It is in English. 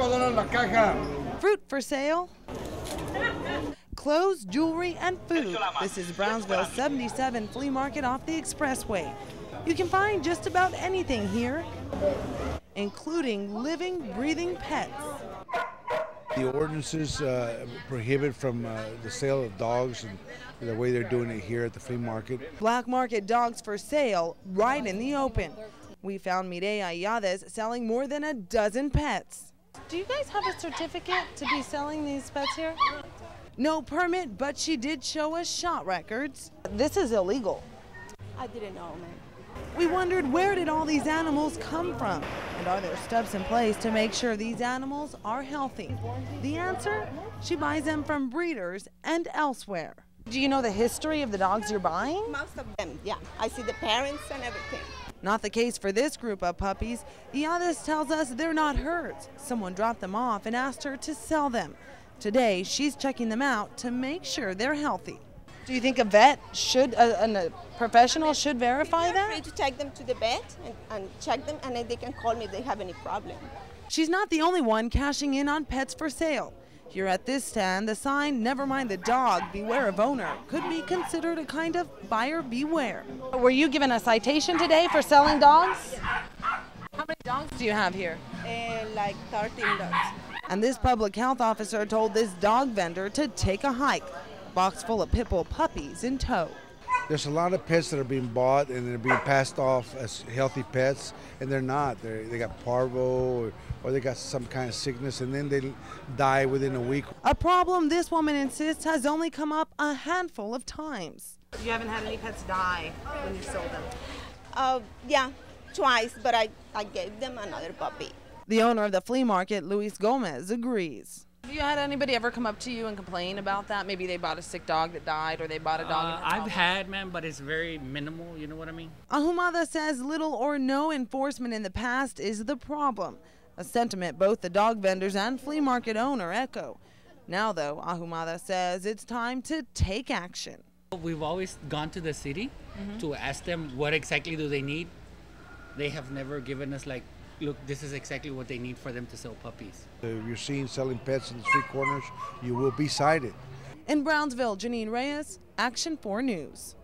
$5 la caja. Fruit for sale, clothes, jewelry, and food. This is Brownsville 77 Flea Market off the expressway. You can find just about anything here, including living, breathing pets. The ordinances prohibit from the sale of dogs and the way they're doing it here at the flea market. Black market dogs for sale right in the open. We found Mireya Ayades selling more than a dozen pets. Do you guys have a certificate to be selling these pets here? No permit, but she did show us shot records. This is illegal. I didn't know, man. We wondered, where did all these animals come from? And are there steps in place to make sure these animals are healthy? The answer? She buys them from breeders and elsewhere. Do you know the history of the dogs you're buying? Most of them, yeah. I see the parents and everything. Not the case for this group of puppies. Ayades tells us they're not hers. Someone dropped them off and asked her to sell them. Today, she's checking them out to make sure they're healthy. Do you think a vet should, a professional should verify that? Feel free to take them to the vet and check them, and then they can call me if they have any problem. She's not the only one cashing in on pets for sale. Here at this stand, the sign, "Never mind the dog, beware of owner," could be considered a kind of buyer beware. Were you given a citation today for selling dogs? How many dogs do you have here? Like 13 dogs. And this public health officer told this dog vendor to take a hike. Box full of pit bull puppies in tow. There's a lot of pets that are being bought and they're being passed off as healthy pets, and they're not. They got parvo or they got some kind of sickness, and then they die within a week. A problem this woman insists has only come up a handful of times. You haven't had any pets die when you sold them? Yeah, twice, but I gave them another puppy. The owner of the flea market, Luis Gomez, agrees. Have you had anybody ever come up to you and complain about that? Maybe they bought a sick dog that died, or they bought a dog. I've had, man, but it's very minimal, you know what I mean? Ahumada says little or no enforcement in the past is the problem, a sentiment both the dog vendors and flea market owner echo. Now, though, Ahumada says it's time to take action. We've always gone to the city to ask them what exactly do they need. They have never given us like, look, this is exactly what they need for them to sell puppies. If you're seen selling pets in the street corners, you will be cited. In Brownsville, Janine Reyes, Action 4 News.